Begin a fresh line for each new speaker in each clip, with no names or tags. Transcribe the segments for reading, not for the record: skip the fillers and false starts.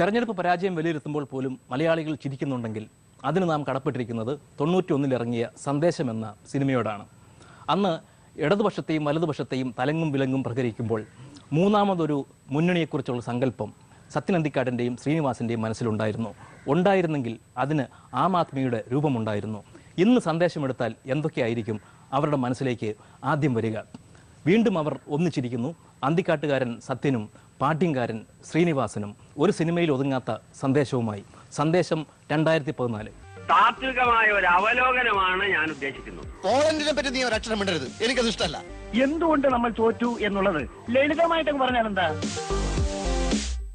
തെരഞ്ഞെടുപ്പ് പരാജയം വിലയിരുത്തുമ്പോൾ പോലും മലയാളികൾ ചിരിക്കുന്നുണ്ടെങ്കിൽ അതിന് നാം കടപ്പെട്ടിരിക്കുന്നത് 91-ൽ ഇറങ്ങിയ സന്ദേശം എന്ന സിനിമയോടാണ്. അന്ന് ഇടതുപക്ഷത്തെയും വലതുപക്ഷത്തെയും തലങ്ങും വിലങ്ങും പ്രഹരിക്കുമ്പോൾ മൂന്നാമതൊരു മുന്നണിയെക്കുറിച്ചുള്ള സങ്കല്പം സത്യൻ അന്തിക്കാടിൻ്റെയും ശ്രീനിവാസിൻ്റെയും മനസ്സിലുണ്ടായിരുന്നു. ഉണ്ടായിരുന്നെങ്കിൽ അതിന് ആം ആദ്മിയുടെ രൂപമുണ്ടായിരുന്നു. ഇന്ന് സന്ദേശമെടുത്താൽ എന്തൊക്കെയായിരിക്കും അവരുടെ മനസ്സിലേക്ക് ആദ്യം വരിക? വീണ്ടും അവർ ഒന്നിച്ചിരിക്കുന്നു. അന്തിക്കാട്ടുകാരൻ സത്യനും പാട്യംകാരൻ ശ്രീനിവാസനും ഒരു സിനിമയിൽ ഒതുങ്ങാത്ത സന്ദേശവുമായി. സന്ദേശം 2014.
താത്വികമായ ഒരു അവലോകനമാണ് ഞാൻ ഉദ്ദേശിക്കുന്നത്.
പോളണ്ടിനെ പറ്റി നീ ഒരു അക്ഷരം മിണ്ടരുത്, എനിക്കത് ഇഷ്ടമല്ല.
എന്തുകൊണ്ട് നമ്മൾ തോറ്റു എന്നുള്ളത് ലളിതമായിട്ടൊക്കെ പറഞ്ഞാൽ എന്താ?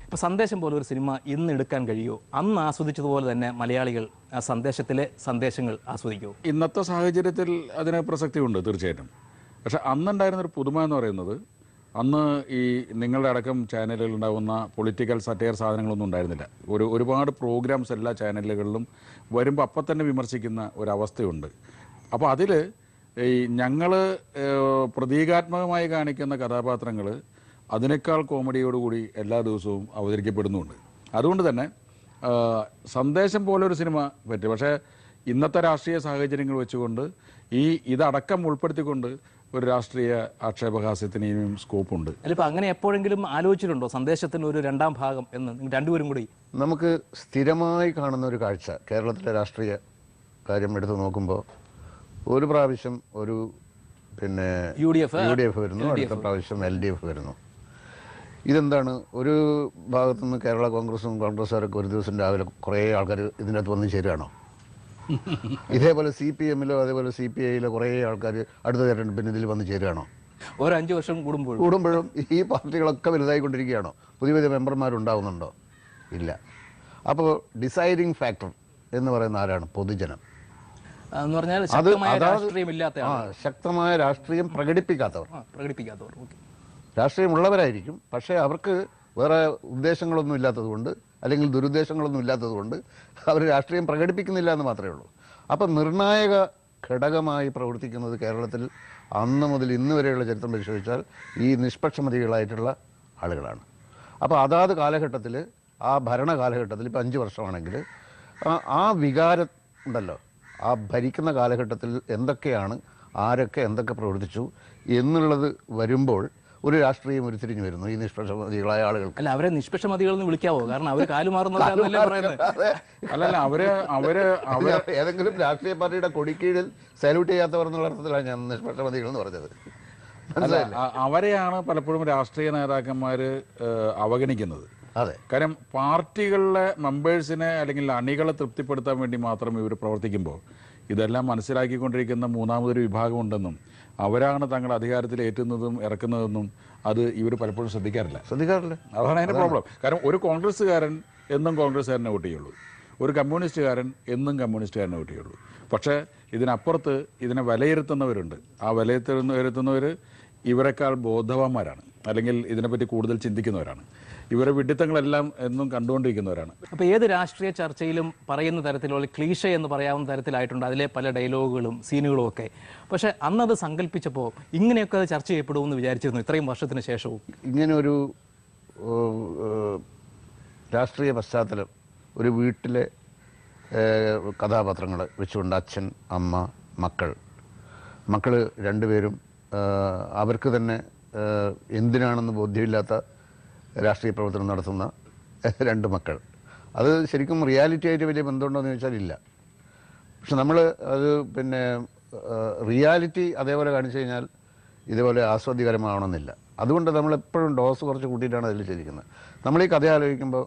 ഇപ്പൊ സന്ദേശം പോലെ ഒരു സിനിമ ഇന്ന് എടുക്കാൻ കഴിയുമോ? അന്ന് ആസ്വദിച്ചതുപോലെ തന്നെ മലയാളികൾ ആ സന്ദേശത്തിലെ സന്ദേശങ്ങൾ ആസ്വദിക്കുമോ?
ഇന്നത്തെ സാഹചര്യത്തിൽ അതിന് പ്രസക്തിയുണ്ട് തീർച്ചയായിട്ടും. പക്ഷെ അന്നുണ്ടായിരുന്നൊരു പുതുമ എന്ന് പറയുന്നത്, അന്ന് ഈ നിങ്ങളുടെ അടക്കം ചാനലുകളിൽ ഉണ്ടാകുന്ന പൊളിറ്റിക്കൽ സറ്റയർ സാധനങ്ങളൊന്നും ഉണ്ടായിരുന്നില്ല. ഒരുപാട് പ്രോഗ്രാംസ് എല്ലാ ചാനലുകളിലും വരുമ്പോൾ അപ്പം തന്നെ വിമർശിക്കുന്ന ഒരവസ്ഥയുണ്ട്. അപ്പോൾ അതിൽ ഈ ഞങ്ങൾ പ്രതീകാത്മകമായി കാണിക്കുന്ന കഥാപാത്രങ്ങൾ അതിനേക്കാൾ കോമഡിയോടുകൂടി എല്ലാ ദിവസവും അവതരിക്കപ്പെടുന്നുമുണ്ട്. അതുകൊണ്ട് തന്നെ സന്ദേശം പോലൊരു സിനിമ പറ്റും. പക്ഷേ ഇന്നത്തെ രാഷ്ട്രീയ സാഹചര്യങ്ങൾ വെച്ചുകൊണ്ട് ഇതടക്കം ഉൾപ്പെടുത്തിക്കൊണ്ട് ഒരു രാഷ്ട്രീയ ആക്ഷേപഹാസ്യത്തിന് ഇനിയും സ്കോപ്പുണ്ട്.
അല്ലിപ്പോൾ അങ്ങനെ എപ്പോഴെങ്കിലും ആലോചിച്ചിട്ടുണ്ടോ സന്ദേശത്തിന് ഒരു രണ്ടാം ഭാഗം എന്ന്? രണ്ടുപേരും കൂടി
നമുക്ക് സ്ഥിരമായി കാണുന്ന ഒരു കാഴ്ച, കേരളത്തിലെ രാഷ്ട്രീയ കാര്യം എടുത്ത് നോക്കുമ്പോൾ ഒരു പ്രാവശ്യം ഒരു UDF വരുന്നു, അടുത്ത പ്രാവശ്യം LDF വരുന്നു. ഇതെന്താണ്? ഒരു ഭാഗത്തുനിന്ന് കേരള കോൺഗ്രസ്സുകാരൊക്കെ ഒരു ദിവസം രാവിലെ കുറേ ആൾക്കാർ ഇതിനകത്ത് വന്ന് ചേരുകയാണോ? ഇതേപോലെ CPM-ലോ അതേപോലെ CPI-ലോ കുറേ ആൾക്കാർ അടുത്ത തെരഞ്ഞെടുപ്പിന് ഇതിൽ വന്ന് ചേരുകയാണോ?
ഒരു 5 വർഷം കൂടുമ്പോഴും
ഈ പാർട്ടികളൊക്കെ വലുതായിക്കൊണ്ടിരിക്കുകയാണോ? പുതിയ പുതിയ മെമ്പർമാരുണ്ടാവുന്നുണ്ടോ? ഇല്ല. അപ്പോൾ ഡിസൈഡിങ് ഫാക്ടർ എന്ന് പറയുന്ന ആരാണ്? പൊതുജനം.
എന്ന് പറഞ്ഞാൽ
ശക്തമായ രാഷ്ട്രീയം പ്രകടിപ്പിക്കാത്തവർ. രാഷ്ട്രീയമുള്ളവരായിരിക്കും, പക്ഷേ അവർക്ക് വേറെ ഉദ്ദേശങ്ങളൊന്നും ഇല്ലാത്തതുകൊണ്ട് അല്ലെങ്കിൽ ദുരുദ്ദേശങ്ങളൊന്നും ഇല്ലാത്തതുകൊണ്ട് അവർ രാഷ്ട്രീയം പ്രകടിപ്പിക്കുന്നില്ല എന്ന് മാത്രമേ ഉള്ളൂ. അപ്പം നിർണായക ഘടകമായി പ്രവർത്തിക്കുന്നത് കേരളത്തിൽ അന്ന് മുതൽ ഇന്ന് വരെയുള്ള ചരിത്രം പരിശോധിച്ചാൽ ഈ നിഷ്പക്ഷമതികളായിട്ടുള്ള ആളുകളാണ്. അപ്പോൾ അതാത് കാലഘട്ടത്തിൽ, ആ ഭരണ കാലഘട്ടത്തിൽ, ഇപ്പോൾ 5 വർഷമാണെങ്കിൽ ആ വികാരം ഉണ്ടല്ലോ, ആ ഭരിക്കുന്ന കാലഘട്ടത്തിൽ എന്തൊക്കെയാണ്, ആരൊക്കെ എന്തൊക്കെ പ്രവർത്തിച്ചു എന്നുള്ളത് വരുമ്പോൾ ഒരു രാഷ്ട്രീയം ഉരുത്തിരിഞ്ഞു വരുന്നു ഈ നിഷ്പക്ഷമതികളായ ആളുകൾ.
അല്ല, അവരെ നിഷ്പക്ഷമതികളെന്ന് വിളിക്കാവോ? കാരണം അവർ കാലുമാറുന്നതല്ലേ.
ഏതെങ്കിലും രാഷ്ട്രീയ പാർട്ടിയുടെ കൊടിക്കീഴിൽ സല്യൂട്ട് ചെയ്യാത്തവർ എന്നുള്ള അർത്ഥത്തിലാണ് ഞാൻ നിഷ്പക്ഷമതികൾ എന്ന് പറഞ്ഞത്.
അവരെയാണ് പലപ്പോഴും രാഷ്ട്രീയ നേതാക്കന്മാർ അവഗണിക്കുന്നത്.
അതെ,
കാര്യം പാർട്ടികളിലെ മെമ്പേഴ്സിനെ അല്ലെങ്കിൽ അണികളെ തൃപ്തിപ്പെടുത്താൻ വേണ്ടി മാത്രം ഇവർ പ്രവർത്തിക്കുമ്പോൾ ഇതെല്ലാം മനസ്സിലാക്കിക്കൊണ്ടിരിക്കുന്ന മൂന്നാമതൊരു വിഭാഗമുണ്ടെന്നും അവരാണ് തങ്ങൾ അധികാരത്തിൽ ഏറ്റുന്നതും ഇറക്കുന്നതെന്നും അത് ഇവർ പലപ്പോഴും ശ്രദ്ധിക്കാറില്ല. അതാണ് അതിൻ്റെ പ്രോബ്ലം. കാരണം ഒരു കോൺഗ്രസ്സുകാരൻ എന്നും കോൺഗ്രസ്സുകാരനെ വോട്ട് ചെയ്യുള്ളൂ, ഒരു കമ്മ്യൂണിസ്റ്റുകാരൻ എന്നും കമ്മ്യൂണിസ്റ്റുകാരനെ വോട്ട് ചെയ്യുള്ളൂ. പക്ഷേ ഇതിനപ്പുറത്ത് ഇതിനെ വിലയിരുത്തുന്നവരുണ്ട്. ആ വിലയിരുത്തുന്നവർ ഇവരെക്കാൾ ബോധവാന്മാരാണ്, അല്ലെങ്കിൽ ഇതിനെപ്പറ്റി കൂടുതൽ ചിന്തിക്കുന്നവരാണ്. ഇവരെ വിഡിത്തങ്ങളെല്ലാം എന്നും കണ്ടുകൊണ്ടിരിക്കുന്നവരാണ്.
അപ്പോൾ ഏത് രാഷ്ട്രീയ ചർച്ചയിലും പറയുന്ന തരത്തിലുള്ള ക്ലീഷ എന്ന് പറയാവുന്ന തരത്തിലായിട്ടുണ്ട് അതിലെ പല ഡയലോഗുകളും സീനുകളും ഒക്കെ. പക്ഷേ അന്നത് സങ്കല്പിച്ചപ്പോൾ ഇങ്ങനെയൊക്കെ അത് ചർച്ച ചെയ്യപ്പെടുമെന്ന് വിചാരിച്ചിരുന്നു ഇത്രയും വർഷത്തിന് ശേഷവും?
ഇങ്ങനൊരു രാഷ്ട്രീയ പശ്ചാത്തലം ഒരു വീട്ടിലെ കഥാപാത്രങ്ങൾ വെച്ചുകൊണ്ട് അച്ഛൻ, അമ്മ, മക്കൾ രണ്ടുപേരും അവർക്ക് തന്നെ എന്തിനാണെന്ന് ബോധ്യമില്ലാത്ത രാഷ്ട്രീയ പ്രവർത്തനം നടത്തുന്ന 2 മക്കൾ. അത് ശരിക്കും റിയാലിറ്റി ആയിട്ട് വലിയ ബന്ധമുണ്ടോ എന്ന് ചോദിച്ചാൽ ഇല്ല. പക്ഷെ നമ്മൾ അത് റിയാലിറ്റി അതേപോലെ കാണിച്ചു കഴിഞ്ഞാൽ ഇതേപോലെ ആസ്വാദ്യകരമാവണമെന്നില്ല. അതുകൊണ്ട് നമ്മളെപ്പോഴും ഡോസ് കുറച്ച് കൂട്ടിയിട്ടാണ് അതിൽ ചെയ്തിരിക്കുന്നത്. നമ്മൾ ഈ കഥ ആലോചിക്കുമ്പോൾ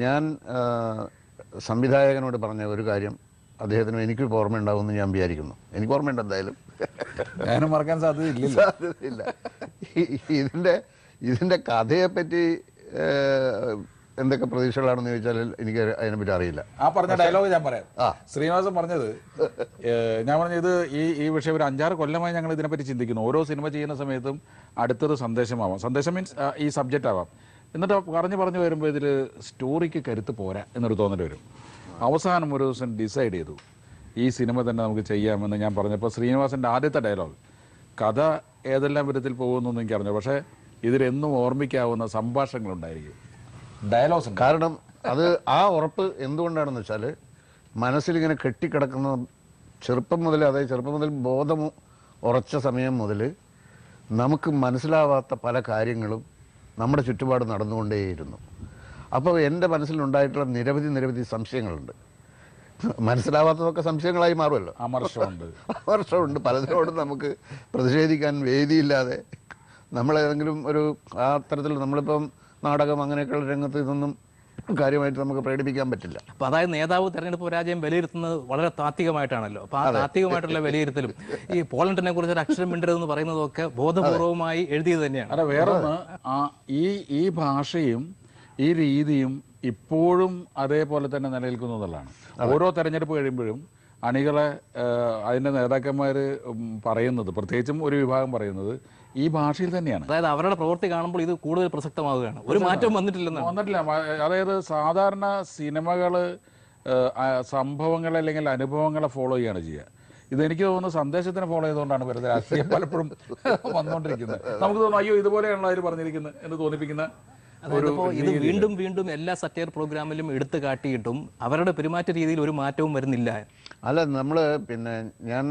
ഞാൻ സംവിധായകനോട് പറഞ്ഞ ഒരു കാര്യം അദ്ദേഹത്തിനും എനിക്ക് ഓർമ്മയുണ്ടാവുമെന്ന് ഞാൻ വിചാരിക്കുന്നു. എനിക്ക് ഓർമ്മയുണ്ട്, എന്തായാലും
ഞാനും മറക്കാൻ സാധ്യതയില്ല.
ഇതിൻ്റെ കഥയെപ്പറ്റി എന്തൊക്കെ പ്രതീക്ഷകളാണെന്ന് ചോദിച്ചാൽ എനിക്ക് അതിനെപ്പറ്റി അറിയില്ല.
ആ പറഞ്ഞ ഡയലോഗ് ഞാൻ പറയാം. ശ്രീനിവാസൻ പറഞ്ഞത്, ഞാൻ പറഞ്ഞത് ഈ വിഷയം ഒരു 5-6 കൊല്ലമായി ഞങ്ങൾ ഇതിനെപ്പറ്റി ചിന്തിക്കുന്നു. ഓരോ സിനിമ ചെയ്യുന്ന സമയത്തും അടുത്തൊരു സന്ദേശമാവാം. സന്ദേശം മീൻസ് ഈ സബ്ജക്റ്റ് ആവാം. എന്നിട്ട് പറഞ്ഞു വരുമ്പോൾ ഇതിൽ സ്റ്റോറിക്ക് കരുത്ത് പോരാ എന്നൊരു തോന്നൽ വരും. അവസാനം ഒരു ദിവസം ഡിസൈഡ് ചെയ്തു ഈ സിനിമ തന്നെ നമുക്ക് ചെയ്യാമെന്ന് ഞാൻ പറഞ്ഞപ്പോൾ ശ്രീനിവാസൻ്റെ ആദ്യത്തെ ഡയലോഗ്, കഥ ഏതെല്ലാം വിധത്തിൽ പോകുമെന്നൊന്നും എനിക്കറിഞ്ഞു, പക്ഷേ ഇതിലെന്നും ഓർമ്മിക്കാവുന്ന സംഭാഷണങ്ങളുണ്ടായിരിക്കും. ഡയലോഗ്സ് ഉണ്ട്.
കാരണം അത് ആ ഉറപ്പ് എന്തുകൊണ്ടാണെന്ന് വെച്ചാൽ മനസ്സിലിങ്ങനെ കെട്ടിക്കിടക്കുന്ന ചെറുപ്പം മുതൽ, അതായത് ചെറുപ്പം മുതൽ ബോധം ഉറച്ച സമയം മുതൽ നമുക്ക് മനസ്സിലാവാത്ത പല കാര്യങ്ങളും നമ്മുടെ ചുറ്റുപാട് നടന്നുകൊണ്ടേയിരുന്നു. അപ്പോൾ എൻ്റെ മനസ്സിലുണ്ടായിട്ടുള്ള നിരവധി സംശയങ്ങളുണ്ട്. മനസ്സിലാവാത്തതൊക്കെ സംശയങ്ങളായി മാറുമല്ലോ. അമർഷമുണ്ട്. പലതിനോടും നമുക്ക് പ്രതിഷേധിക്കാൻ വേദിയില്ലാതെ നമ്മളേതെങ്കിലും ഒരു ആ തരത്തിൽ നമ്മളിപ്പം നാടകം അങ്ങനെയൊക്കെയുള്ള രംഗത്ത് ഇതൊന്നും കാര്യമായിട്ട് നമുക്ക് പ്രകടിപ്പിക്കാൻ പറ്റില്ല.
അപ്പോൾ അതായത് നേതാവ് തെരഞ്ഞെടുപ്പ് പരാജയം വിലയിരുത്തുന്നത് വളരെ താത്വികമായിട്ടാണല്ലോ. അപ്പോൾ ആ താത്വികമായിട്ടുള്ള വിലയിരുത്തലും ഈ പോളണ്ടിനെ കുറിച്ച് ഒരു അക്ഷരം മിണ്ടരുതെന്ന് പറയുന്നതൊക്കെ ബോധപൂർവമായി എഴുതിയത് തന്നെയാണ്.
അല്ല, വേറൊന്ന്, ഈ ഭാഷയും ഈ രീതിയും ഇപ്പോഴും അതേപോലെ തന്നെ നിലനിൽക്കുന്നതാണ്. ഓരോ തെരഞ്ഞെടുപ്പ് കഴിയുമ്പോഴും അണികളെ അതിൻ്റെ നേതാക്കന്മാർ പറയുന്നത്, പ്രത്യേകിച്ചും ഒരു വിഭാഗം പറയുന്നത് ഈ ഭാഷയിൽ തന്നെയാണ്.
അതായത് അവരുടെ പ്രവൃത്തി കാണുമ്പോൾ ഇത് കൂടുതൽ പ്രസക്തമാവുകയാണ്. ഒരു മാറ്റവും വന്നിട്ടില്ല.
അതായത് സാധാരണ സിനിമകൾ സംഭവങ്ങൾ അല്ലെങ്കിൽ അനുഭവങ്ങളെ ഫോളോ ചെയ്യാണ് ചെയ്യുക. ഇതെനിക്ക് തോന്നുന്നു സന്ദേശത്തിനെ ഫോളോ ചെയ്തുകൊണ്ടാണ് വെറുതെ രാഷ്ട്രീയം പലപ്പോഴും വന്നുകൊണ്ടിരിക്കുന്നത്. നമുക്ക് തോന്നുന്നു അയ്യോ ഇതുപോലെയാണല്ലോ അതിൽ പറഞ്ഞിരിക്കുന്നത് എന്ന് തോന്നിപ്പിക്കുന്ന.
ഇത് വീണ്ടും എല്ലാ സറ്റയർ പ്രോഗ്രാമിലും എടുത്തു കാട്ടിയിട്ടും അവരുടെ പെരുമാറ്റ രീതിയിൽ ഒരു മാറ്റവും വരുന്നില്ല.
അല്ല, നമ്മൾ ഞാൻ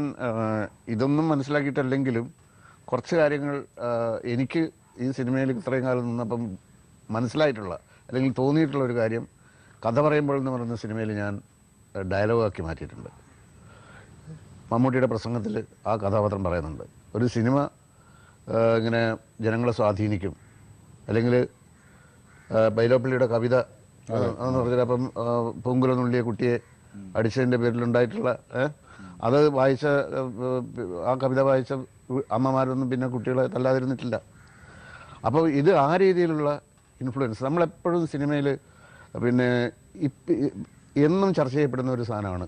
ഇതൊന്നും മനസ്സിലാക്കിയിട്ടല്ലെങ്കിലും കുറച്ച് കാര്യങ്ങൾ എനിക്ക് ഈ സിനിമയിൽ ഇത്രയും കാലം നിന്നപ്പം മനസ്സിലായിട്ടുള്ള അല്ലെങ്കിൽ തോന്നിയിട്ടുള്ള ഒരു കാര്യം, കഥ പറയുമ്പോൾ എന്ന് പറയുന്ന സിനിമയിൽ ഞാൻ ഡയലോഗാക്കി മാറ്റിയിട്ടുണ്ട്. മമ്മൂട്ടിയുടെ പ്രസംഗത്തിൽ ആ കഥാപാത്രം പറയുന്നുണ്ട്, ഒരു സിനിമ ഇങ്ങനെ ജനങ്ങളെ സ്വാധീനിക്കും, അല്ലെങ്കിൽ ബൈലോപ്പിള്ളിയുടെ കവിത എന്ന് പറഞ്ഞാൽ അപ്പം പൂങ്കുലനുള്ളിയ കുട്ടിയെ അടിച്ചതിൻ്റെ പേരിലുണ്ടായിട്ടുള്ള അത് വായിച്ച ആ കവിത വായിച്ച അമ്മമാരൊന്നും പിന്നെ കുട്ടികളെ തല്ലാതിരുന്നിട്ടില്ല. അപ്പോൾ ഇത് ആ രീതിയിലുള്ള ഇൻഫ്ലുവൻസ് നമ്മളെപ്പോഴും സിനിമയിൽ എന്നും ചർച്ച ചെയ്യപ്പെടുന്ന ഒരു സാധനമാണ്.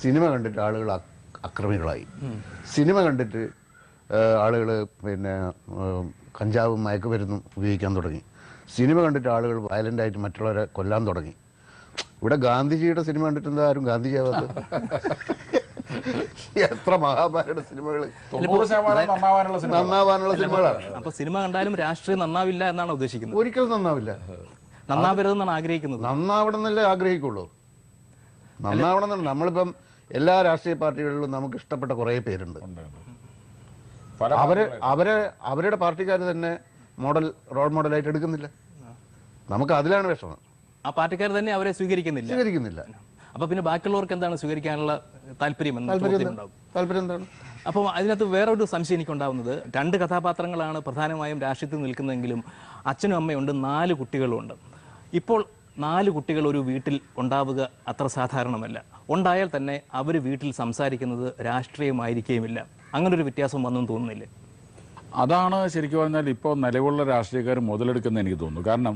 സിനിമ കണ്ടിട്ട് ആളുകൾ അക്രമികളായി, സിനിമ കണ്ടിട്ട് ആളുകൾ കഞ്ചാവും മയക്കുമരുന്നും ഉപയോഗിക്കാൻ തുടങ്ങി, സിനിമ കണ്ടിട്ട് ആളുകൾ വയലൻ്റായിട്ട് മറ്റുള്ളവരെ കൊല്ലാൻ തുടങ്ങി. ഇവിടെ ഗാന്ധിജിയുടെ സിനിമ കണ്ടിട്ട് എന്താ ആരും ഗാന്ധിജിയാവാത്തത്? എത്ര മഹാഭാരത സിനിമകൾ നന്നാവാനുള്ള സിനിമകളാണ്.
അപ്പൊ സിനിമ കണ്ടാലും രാഷ്ട്രീയം നന്നാവില്ല എന്നാണ് ഉദ്ദേശിക്കുന്നത്?
ഒരിക്കലും നന്നാവില്ല.
നന്നാവരുതെന്നാണ് ആഗ്രഹിക്കുന്നത്.
നന്നാവണമെന്നല്ലേ ആഗ്രഹിക്കുള്ളൂ. നന്നാവണം. നമ്മളിപ്പം എല്ലാ രാഷ്ട്രീയ പാർട്ടികളിലും നമുക്ക് ഇഷ്ടപ്പെട്ട കുറേ പേരുണ്ട്. അവരുടെ പാർട്ടിക്കാർ തന്നെ റോൾ മോഡലായിട്ട് എടുക്കുന്നില്ല. നമുക്ക് അതിലാണ് വിഷമം.
ആ പാർട്ടിക്കാർ തന്നെ അവരെ സ്വീകരിക്കുന്നില്ല. അപ്പൊ പിന്നെ ബാക്കിയുള്ളവർക്ക് എന്താണ് സ്വീകരിക്കാനുള്ള താല്പര്യം
എന്താണ്?
അപ്പോൾ അതിനകത്ത് വേറൊരു സംശയം എനിക്കുണ്ടാവുന്നത്, 2 കഥാപാത്രങ്ങളാണ് പ്രധാനമായും രാഷ്ട്രീയത്തിൽ നിൽക്കുന്നതെങ്കിലും അച്ഛനും അമ്മയുണ്ട്, 4 കുട്ടികളുമുണ്ട്. ഇപ്പോൾ 4 കുട്ടികൾ ഒരു വീട്ടിൽ ഉണ്ടാവുക അത്ര സാധാരണമല്ല. ഉണ്ടായാൽ തന്നെ അവർ വീട്ടിൽ സംസാരിക്കുന്നത് രാഷ്ട്രീയമായിരിക്കുകയുമില്ല. അങ്ങനൊരു വ്യത്യാസം വന്നെന്ന് തോന്നുന്നില്ലേ?
അതാണ് ശരിക്കും പറഞ്ഞാൽ ഇപ്പോൾ നിലവിലുള്ള രാഷ്ട്രീയക്കാർ മുതലെടുക്കുന്നത് എനിക്ക് തോന്നുന്നു. കാരണം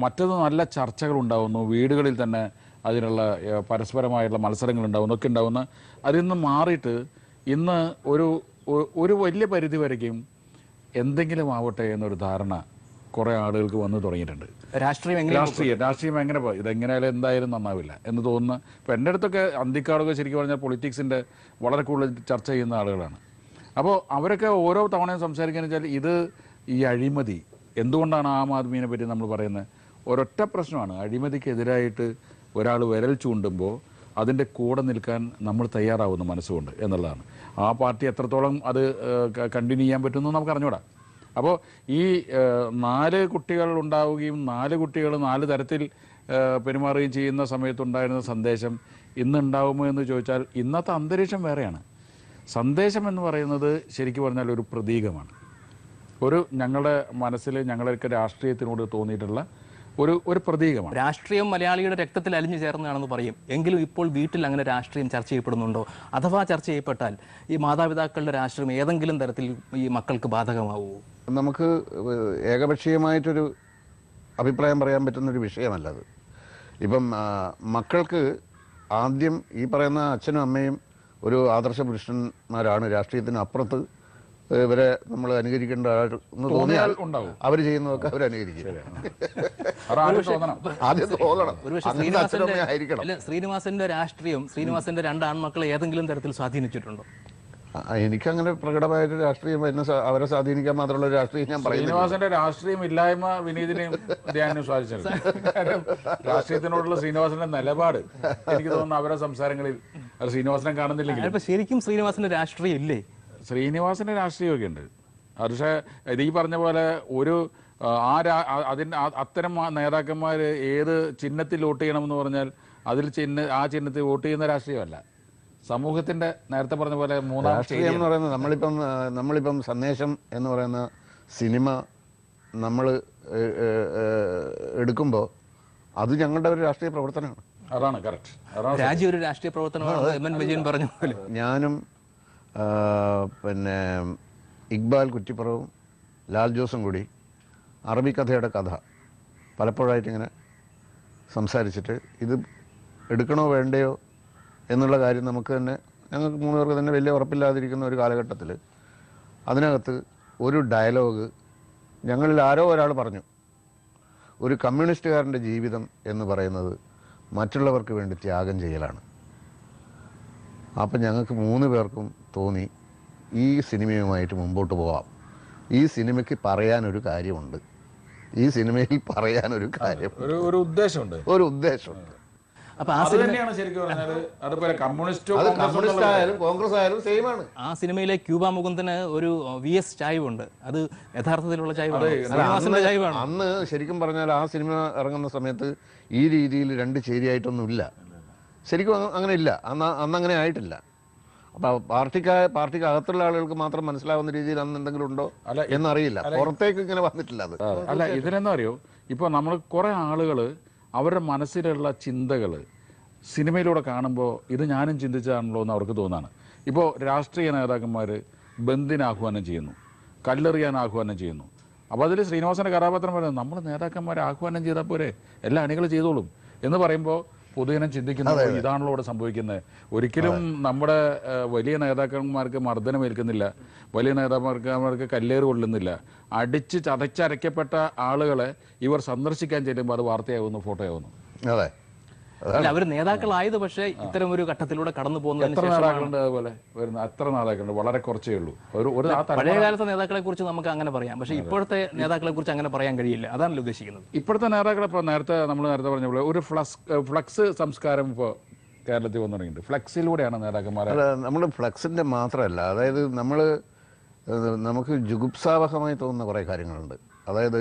മറ്റത് നല്ല ചർച്ചകൾ ഉണ്ടാവുന്നു, വീടുകളിൽ തന്നെ അതിനുള്ള പരസ്പരമായുള്ള മത്സരങ്ങൾ ഉണ്ടാവുന്നു, ഒക്കെ ഉണ്ടാവുന്ന അതിൽ നിന്ന് മാറിയിട്ട് ഇന്ന് ഒരു വലിയ പരിധി വരയ്ക്കും എന്തെങ്കിലും ആവട്ടെ എന്നൊരു ധാരണ കുറേ ആളുകൾക്ക് വന്നു തുടങ്ങിയിട്ടുണ്ട്. രാഷ്ട്രീയം എങ്ങനെ പോയി, ഇതെങ്ങനെയായാലും എന്തായാലും നന്നാവില്ല എന്ന് തോന്നുന്ന. ഇപ്പോൾ എൻ്റെ അടുത്തൊക്കെ അന്തിക്കാളൊക്കെ ശരിക്കും പറഞ്ഞാൽ പൊളിറ്റിക്സിൻ്റെ വളരെ കൂടുതൽ ചർച്ച ചെയ്യുന്ന ആളുകളാണ്. അപ്പോൾ അവരൊക്കെ ഓരോ തവണയും സംസാരിക്കുകയെന്ന് വെച്ചാൽ ഈ അഴിമതി എന്തുകൊണ്ടാണ് ആം ആദ്മിയെ പറ്റി നമ്മൾ പറയുന്നത്? ഒരൊറ്റ പ്രശ്നമാണ്, അഴിമതിക്കെതിരായിട്ട് ഒരാൾ വിരൽ ചൂണ്ടുമ്പോൾ അതിൻ്റെ കൂടെ നിൽക്കാൻ നമ്മൾ തയ്യാറാവുന്നു മനസ്സുകൊണ്ട് എന്നുള്ളതാണ്. ആ പാർട്ടി എത്രത്തോളം അത് കണ്ടിന്യൂ ചെയ്യാൻ പറ്റുമെന്ന് നമുക്ക് അറിഞ്ഞൂടാ. അപ്പോൾ ഈ 4 കുട്ടികൾ ഉണ്ടാവുകയും 4 കുട്ടികൾ 4 തരത്തിൽ പെരുമാറുകയും ചെയ്യുന്ന സമയത്തുണ്ടായിരുന്ന സന്ദേശം ഇന്നുണ്ടാവുമോ എന്ന് ചോദിച്ചാൽ ഇന്നത്തെ അന്തരീക്ഷം വേറെയാണ്. സന്ദേശം എന്ന് പറയുന്നത് ശരിക്കും പറഞ്ഞാൽ ഒരു പ്രതീകമാണ്. ഞങ്ങളുടെ മനസ്സിൽ ഞങ്ങളൊക്കെ രാഷ്ട്രീയത്തിനോട് തോന്നിയിട്ടുള്ള ഒരു പ്രതീകമാണ്.
രാഷ്ട്രീയം മലയാളിയുടെ രക്തത്തിൽ അലിഞ്ഞു ചേർന്നതാണെന്ന് പറയും. എങ്കിലും ഇപ്പോൾ വീട്ടിൽ അങ്ങനെ രാഷ്ട്രീയം ചർച്ച ചെയ്യപ്പെടുന്നുണ്ടോ? അഥവാ ചർച്ച ചെയ്യപ്പെട്ടാൽ ഈ മാതാപിതാക്കളുടെ രാഷ്ട്രീയം ഏതെങ്കിലും തരത്തിൽ ഈ മക്കൾക്ക് ബാധകമാവുമോ?
നമുക്ക് ഏകപക്ഷീയമായിട്ടൊരു അഭിപ്രായം പറയാൻ പറ്റുന്നൊരു വിഷയമല്ല അത്. ഇപ്പം മക്കൾക്ക് ആദ്യം ഈ പറയുന്ന അച്ഛനും അമ്മയും ഒരു ആദർശ പുരുഷന്മാരാണ്, രാഷ്ട്രീയത്തിന് അപ്പുറത്ത് ഇവരെ നമ്മൾ അനുകരിക്കേണ്ട എന്ന് തോന്നിയാൽ അവർ ചെയ്യുന്നതൊക്കെ അവർ അനുകരിക്കും.
ശ്രീനിവാസന്റെ രാഷ്ട്രീയം ശ്രീനിവാസന്റെ 2 ആൺമക്കളെ ഏതെങ്കിലും തരത്തിൽ സ്വാധീനിച്ചിട്ടുണ്ടോ?
എനിക്കങ്ങനെ പ്രകടമായൊരു രാഷ്ട്രീയം അവരെ സ്വാധീനിക്കാൻ മാത്രമുള്ള ഒരു രാഷ്ട്രീയം ഞാൻ പറയുന്നത്.
ശ്രീനിവാസന്റെ രാഷ്ട്രീയം ഇല്ലായ്മ വിനീതിനെയും ധ്യാനും സ്വാധീനിച്ചിട്ടുണ്ട്. കാരണം രാഷ്ട്രീയത്തിനോടുള്ള ശ്രീനിവാസന്റെ നിലപാട് എനിക്ക് തോന്നുന്നു അവരുടെ സംസാരങ്ങളിൽ അത് ശ്രീനിവാസനെ കാണുന്നില്ലെങ്കിൽ
ശരിക്കും ശ്രീനിവാസന്റെ രാഷ്ട്രീയം ഇല്ലേ?
ശ്രീനിവാസന്റെ രാഷ്ട്രീയമൊക്കെ ഉണ്ട്. പക്ഷേ ഇത് ഈ പറഞ്ഞ പോലെ ഒരു അത്തരം നേതാക്കന്മാർ ഏത് ചിഹ്നത്തിൽ വോട്ട് ചെയ്യണമെന്ന് പറഞ്ഞാൽ അതിൽ ആ ചിഹ്നത്തിൽ വോട്ട് ചെയ്യുന്ന രാഷ്ട്രീയമല്ല. സമൂഹത്തിന്റെ നേരത്തെ പറഞ്ഞ പോലെ മൂന്നാം
രാഷ്ട്രീയം എന്ന് പറയുന്നത് നമ്മളിപ്പം സന്ദേശം എന്ന് പറയുന്ന സിനിമ നമ്മൾ എടുക്കുമ്പോൾ അത് ഞങ്ങളുടെ ഒരു രാഷ്ട്രീയ പ്രവർത്തനമാണ്.
അതാണ് കറക്റ്റ്.
രാജ്യം ഒരു രാഷ്ട്രീയ പ്രവർത്തനമാണ് എം.എൻ. വിജയൻ പറഞ്ഞു പോലെ.
ഞാനും പിന്നെ ഇക്ബാൽ കുറ്റിപ്പുറവും ലാൽ ജോസും കൂടി അറബിക്കഥയുടെ കഥ പലപ്പോഴായിട്ടിങ്ങനെ സംസാരിച്ചിട്ട് ഇത് എടുക്കണോ വേണ്ടയോ എന്നുള്ള കാര്യം ഞങ്ങൾക്ക് 3 പേർക്ക് തന്നെ വലിയ ഉറപ്പില്ലാതിരിക്കുന്ന ഒരു കാലഘട്ടത്തിൽ അതിനകത്ത് ഒരു ഡയലോഗ് ഞങ്ങളിൽ ആരോ ഒരാൾ പറഞ്ഞു, ഒരു കമ്മ്യൂണിസ്റ്റുകാരൻ്റെ ജീവിതം എന്ന് പറയുന്നത് മറ്റുള്ളവർക്ക് വേണ്ടി ത്യാഗം ചെയ്യലാണ്. അപ്പം ഞങ്ങൾക്ക് 3 പേർക്കും തോന്നി ഈ സിനിമയുമായിട്ട് മുമ്പോട്ട് പോവാം. ഈ സിനിമയ്ക്ക് പറയാനൊരു കാര്യമുണ്ട്, ഈ സിനിമയിൽ പറയാനൊരു കാര്യം,
ഒരു ഉദ്ദേശമുണ്ട്.
അപ്പൊ
കമ്മ്യൂണിസ്റ്റ് ആയാലും കോൺഗ്രസ് ആയാലും സെയിം ആണ്.
ആ സിനിമയിലെ ക്യൂബ മുകുന്ദന് ഒരു VS ചായ്വുണ്ട്. അത് യഥാർത്ഥത്തിലുള്ള ചായ്വാണ്.
അന്ന് ശരിക്കും പറഞ്ഞാൽ ആ സിനിമ ഇറങ്ങുന്ന സമയത്ത് ഈ രീതിയിൽ 2 ചേരിയായിട്ടൊന്നും ഇല്ല. ശരിക്കും അങ്ങനെ ഇല്ല. അന്ന് അങ്ങനെ ആയിട്ടില്ല. അപ്പൊ പാർട്ടിക്ക് അകത്തുള്ള ആളുകൾക്ക് മാത്രം മനസ്സിലാവുന്ന രീതിയിൽ അന്ന് എന്തെങ്കിലും ഉണ്ടോ എന്നറിയില്ല. പുറത്തേക്ക് ഇങ്ങനെ വന്നിട്ടില്ല അത്.
അല്ല, ഇതിലെന്താ അറിയോ, ഇപ്പൊ നമ്മൾ കുറെ ആളുകൾ അവരുടെ മനസ്സിലുള്ള ചിന്തകൾ സിനിമയിലൂടെ കാണുമ്പോൾ ഇത് ഞാനും ചിന്തിച്ചതാണല്ലോ എന്ന് അവർക്ക് തോന്നാണ്. ഇപ്പോൾ രാഷ്ട്രീയ നേതാക്കന്മാർ ബന്ദിന് ആഹ്വാനം ചെയ്യുന്നു, കല്ലെറിയാൻ ആഹ്വാനം ചെയ്യുന്നു. അപ്പോൾ അതിൽ ശ്രീനിവാസന്റെ കഥാപാത്രം പറയുന്നത് നമ്മൾ നേതാക്കന്മാരെ ആഹ്വാനം ചെയ്താൽ പോരെ, എല്ലാ അണികൾ ചെയ്തോളും എന്ന് പറയുമ്പോൾ പൊതുജനം ചിന്തിക്കുന്നത് ഇതാണല്ലോ ഇവിടെ സംഭവിക്കുന്നത്. ഒരിക്കലും നമ്മുടെ വലിയ നേതാക്കന്മാർക്ക് മർദ്ദനമേൽക്കുന്നില്ല, വലിയ നേതാക്കന്മാർക്ക് കല്ലേറ് കൊള്ളുന്നില്ല. അടിച്ച് ചതച്ചരയ്ക്കപ്പെട്ട ആളുകളെ ഇവർ സന്ദർശിക്കാൻ ചെല്ലുമ്പോൾ അത് വാർത്തയാകുന്നു, ഫോട്ടോയാകുന്നു.
അതെ,
അവർ നേതാക്കളായത് പക്ഷേ ഇത്തരം ഒരു ഘട്ടത്തിലൂടെ കടന്നു പോകുന്നത്.
എത്ര നേതാക്കളുണ്ട് അതുപോലെ വരുന്ന? എത്ര നേതാക്കളുണ്ട്? വളരെ കുറച്ചേ ഉള്ളൂ.
പഴയ കാലത്തെ നേതാക്കളെ കുറിച്ച് നമുക്ക് അങ്ങനെ പറയാം, പക്ഷേ ഇപ്പോഴത്തെ നേതാക്കളെ കുറിച്ച് അങ്ങനെ പറയാൻ കഴിയില്ല. അതാണല്ലോ ഉദ്ദേശിക്കുന്നത്.
ഇപ്പോഴത്തെ നേതാക്കളെ ഇപ്പോൾ നേരത്തെ പറഞ്ഞ പോലെ ഒരു ഫ്ലക്സ് സംസ്കാരം ഇപ്പോൾ കേരളത്തിൽ വന്നു തുടങ്ങിയിട്ടുണ്ട്. ഫ്ലക്സിലൂടെയാണ് നേതാക്കന്മാരെ.
നമ്മൾ ഫ്ലക്സിന്റെ മാത്രമല്ല, അതായത് നമുക്ക് ജുഗുപ്സാവഹമായി തോന്നുന്ന കുറേ കാര്യങ്ങളുണ്ട്. അതായത്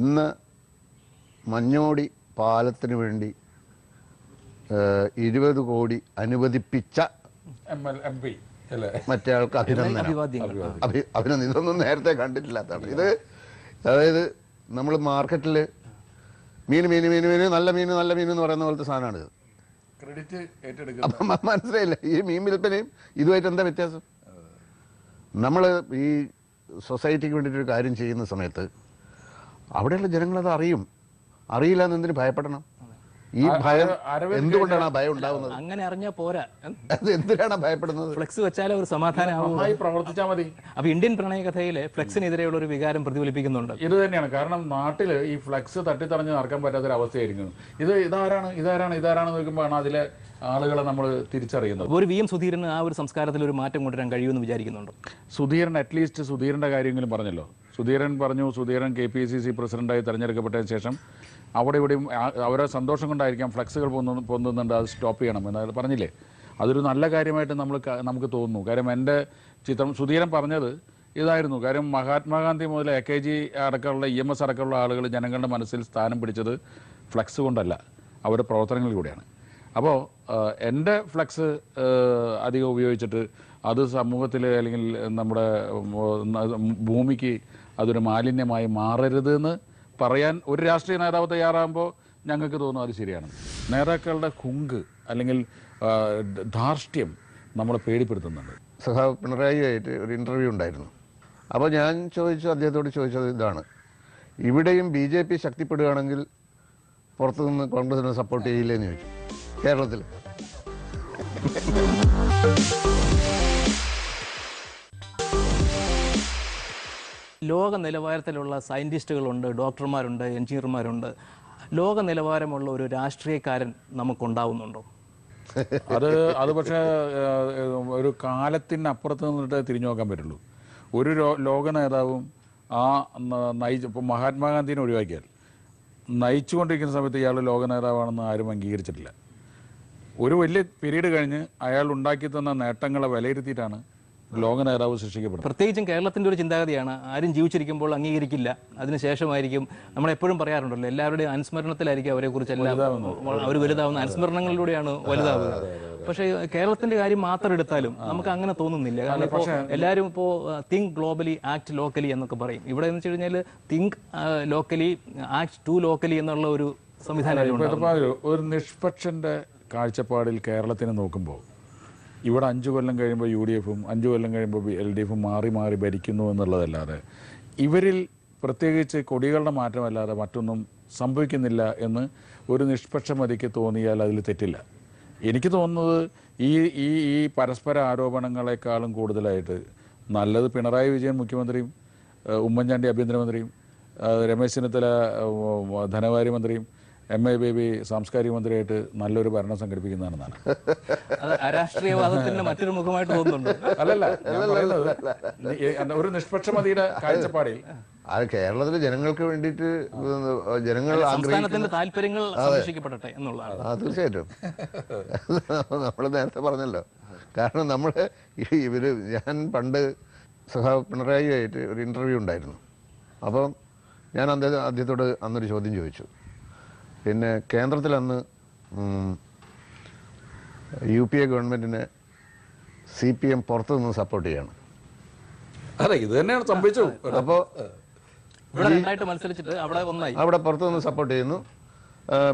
ഇന്ന് മഞ്ഞോടി പാലത്തിന് വേണ്ടി 20 കോടി അനുവദിപ്പിച്ച മറ്റേ ആൾക്ക് അഭിനന്ദനം. ഇതൊന്നും നേരത്തെ കണ്ടിട്ടില്ലാത്തതാണ് ഇത്. അതായത് നമ്മൾ മാർക്കറ്റിൽ മീൻ നല്ല മീൻ എന്ന് പറയുന്ന പോലത്തെ സാധനമാണിത്. അപ്പം മനസ്സിലായില്ല, ഈ മീൻ വിൽപ്പനയും ഇതുമായിട്ട് എന്താ വ്യത്യാസം? നമ്മൾ ഈ സൊസൈറ്റിക്ക് വേണ്ടിയിട്ടൊരു കാര്യം ചെയ്യുന്ന സമയത്ത് അവിടെയുള്ള ജനങ്ങളത് അറിയില്ല എന്നതിന് ഭയപ്പെടണം. ഈ ഭയം എന്തുകൊണ്ടാണ് ആ ഭയം ഉണ്ടാവുന്നത്?
അങ്ങനെ അറിഞ്ഞാൽ പോരാ,
അത് എന്തിനാണ് ഭയപ്പെടുന്നത്?
ഫ്ലെക്സ് വെച്ചാൽ ഒരു സമാധാനമായി പ്രവർത്തിച്ചാൽ മതി. അപ്പൊ ഇന്ത്യൻ പ്രണയകഥയിലെ ഫ്ലെക്സിനെതിരെയുള്ള ഒരു വികാരം പ്രതിഫലിപ്പിക്കുന്നുണ്ട്.
ഇത് തന്നെയാണ് കാരണം. നാട്ടിൽ ഈ ഫ്ലെക്സ് തട്ടിത്തറഞ്ഞ് നടക്കാൻ പറ്റാത്തൊരവസ്ഥയായിരിക്കുന്നു. ഇതാരാണ് നോക്കുമ്പോഴാണ് അതിലെ ആളുകളെ നമ്മൾ തിരിച്ചറിയുന്നത്.
ഒരു VM സുധീരന് ആ ഒരു സംസ്കാരത്തിൽ ഒരു മാറ്റം കൊണ്ടുവരാൻ കഴിയുമെന്ന് വിചാരിക്കുന്നുണ്ട്.
സുധീരൻ അറ്റ്ലീസ്റ്റ് സുധീരൻ്റെ കാര്യമെങ്കിലും പറഞ്ഞല്ലോ. സുധീരൻ KPCC പ്രസിഡന്റായി തെരഞ്ഞെടുക്കപ്പെട്ടതിന് ശേഷം അവിടെ ഇവിടെയും അവരെ സന്തോഷം കൊണ്ടായിരിക്കാം ഫ്ലക്സുകൾ പൊന്നുന്നുണ്ട്, അത് സ്റ്റോപ്പ് ചെയ്യണം എന്ന് പറഞ്ഞില്ലേ. അതൊരു നല്ല കാര്യമായിട്ട് നമുക്ക് തോന്നുന്നു. കാര്യം എൻ്റെ സുധീരൻ പറഞ്ഞത് ഇതായിരുന്നു. കാര്യം മഹാത്മാഗാന്ധി മുതൽ AKG അടക്കമുള്ള EMS അടക്കമുള്ള ആളുകൾ ജനങ്ങളുടെ മനസ്സിൽ സ്ഥാനം പിടിച്ചത് ഫ്ലക്സ് കൊണ്ടല്ല, അവരുടെ പ്രവർത്തനങ്ങളിലൂടെയാണ്. അപ്പോൾ എൻ്റെ ഫ്ലക്സ് അധികം ഉപയോഗിച്ചിട്ട് അത് സമൂഹത്തിൽ അല്ലെങ്കിൽ നമ്മുടെ ഭൂമിക്ക് അതൊരു മാലിന്യമായി മാറരുത് എന്ന് പറയാൻ ഒരു രാഷ്ട്രീയ നേതാവ് തയ്യാറാകുമ്പോൾ ഞങ്ങൾക്ക് തോന്നുന്നു അത് ശരിയാണ്. നേതാക്കളുടെ ഹുങ്ക് അല്ലെങ്കിൽ ധാർഷ്ട്യം നമ്മളെ പേടിപ്പെടുത്തുന്നുണ്ട്.
സഖാവ് പിണറായിയായിട്ട് ഒരു ഇൻ്റർവ്യൂ ഉണ്ടായിരുന്നു. അപ്പോൾ ഞാൻ അദ്ദേഹത്തോട് ചോദിച്ചത് ഇതാണ്: ഇവിടെയും BJP ശക്തിപ്പെടുകയാണെങ്കിൽ പുറത്തുനിന്ന് കോൺഗ്രസിനെ സപ്പോർട്ട് ചെയ്യില്ലെന്ന് ചോദിച്ചു. കേരളത്തിൽ
ലോക നിലവാരത്തിലുള്ള സയൻറ്റിസ്റ്റുകളുണ്ട്, ഡോക്ടർമാരുണ്ട്, എഞ്ചിനീയർമാരുണ്ട്. ലോക നിലവാരമുള്ള ഒരു രാഷ്ട്രീയക്കാരൻ നമുക്കുണ്ടാവുന്നുണ്ടോ?
അത് പക്ഷേ ഒരു കാലത്തിനപ്പുറത്ത് നിന്നിട്ട് തിരിഞ്ഞു നോക്കാൻ പറ്റുള്ളൂ. ഒരു ലോക നേതാവും ആ ഇപ്പോൾ മഹാത്മാഗാന്ധിനെ ഒഴിവാക്കിയാൽ നയിച്ചുകൊണ്ടിരിക്കുന്ന സമയത്ത് ഇയാൾ ലോക നേതാവാണെന്ന് ആരും അംഗീകരിച്ചിട്ടില്ല. ഒരു വലിയ പീരീഡ് കഴിഞ്ഞ് അയാൾ ഉണ്ടാക്കി തന്ന നേട്ടങ്ങളെ വിലയിരുത്തിയിട്ടാണ് ലോക നേതാവ് സൃഷ്ടിക്കപ്പെടുന്നത്.
പ്രത്യേകിച്ചും കേരളത്തിൻ്റെ ഒരു ചിന്താഗതിയാണ്, ആരും ജീവിച്ചിരിക്കുമ്പോൾ അംഗീകരിക്കില്ല, അതിനുശേഷമായിരിക്കും. നമ്മളെപ്പോഴും പറയാറുണ്ടല്ലോ, എല്ലാവരുടെയും അനുസ്മരണത്തിലായിരിക്കും അവരെക്കുറിച്ചെല്ലാം അവർ വലുതാവുന്ന, അനുസ്മരണങ്ങളിലൂടെയാണ് വലുതാവുന്നത്. പക്ഷേ കേരളത്തിന്റെ കാര്യം മാത്രം എടുത്താലും നമുക്ക് അങ്ങനെ തോന്നുന്നില്ല. കാരണം ഇപ്പോൾ എല്ലാവരും ഇപ്പോൾ തിങ്ക് ഗ്ലോബലി ആക്ട് ലോക്കലി എന്നൊക്കെ പറയും. ഇവിടെ എന്ന് വെച്ച് കഴിഞ്ഞാൽ think locally act two locally എന്നുള്ള ഒരു സംവിധാനം.
ഒരു നിഷ്പക്ഷന്റെ കാഴ്ചപ്പാടിൽ കേരളത്തിനെ നോക്കുമ്പോൾ ഇവിടെ 5 കൊല്ലം കഴിയുമ്പോൾ UDFും 5 കൊല്ലം കഴിയുമ്പോൾ LDFും മാറി മാറി ഭരിക്കുന്നു എന്നുള്ളതല്ലാതെ ഇവരിൽ പ്രത്യേകിച്ച് കൊടികളുടെ മാറ്റമല്ലാതെ മറ്റൊന്നും സംഭവിക്കുന്നില്ല എന്ന് ഒരു നിഷ്പക്ഷ മതിക്ക് തോന്നിയാൽ അതിൽ തെറ്റില്ല. എനിക്ക് തോന്നുന്നത് ഈ പരസ്പര ആരോപണങ്ങളെക്കാളും കൂടുതലായിട്ട് നല്ലത് പിണറായി വിജയൻ മുഖ്യമന്ത്രിയും, ഉമ്മൻചാണ്ടി ആഭ്യന്തരമന്ത്രിയും, രമേശ് ചെന്നിത്തല ധനകാര്യമന്ത്രിയും, MA ബേബി സാംസ്കാരിക മന്ത്രിയായിട്ട് നല്ലൊരു ഭരണം സംഘടിപ്പിക്കുന്നതാണെന്നാണ്.
രാഷ്ട്രീയവാദത്തിന്റെ മറ്റൊരു മുഖമായിട്ട് തോന്നുന്നുണ്ട്.
അല്ലല്ല, ഒരു നിഷ്പക്ഷമതിയുടെ കാഴ്ചപ്പാടിൽ
അത് കേരളത്തിലെ ജനങ്ങൾക്ക് വേണ്ടിയിട്ട്
സംസ്ഥാനത്തിന്റെ താല്പര്യങ്ങൾ സംരക്ഷിക്കപ്പെടട്ടെ എന്നുള്ളതാണ്.
തീർച്ചയായിട്ടും നമ്മൾ നേരത്തെ പറഞ്ഞല്ലോ. കാരണം ഞാൻ പണ്ട് സഖാവ് പിണറായിയായിട്ട് ഒരു ഇന്റർവ്യൂ ഉണ്ടായിരുന്നു. അപ്പം ഞാൻ അദ്ദേഹത്തോട് അന്നൊരു ചോദ്യം ചോദിച്ചു. പിന്നെ കേന്ദ്രത്തിൽ അന്ന് UPA ഗവൺമെന്റിനെ CPM പുറത്തു നിന്ന് സപ്പോർട്ട് ചെയ്യാണ്.
അതെ, ഇത് തന്നെയാണ് സംഭവിച്ചത്.
അപ്പോൾ
മത്സരിച്ചിട്ട് അവിടെ
പുറത്തു നിന്ന് സപ്പോർട്ട് ചെയ്യുന്നു.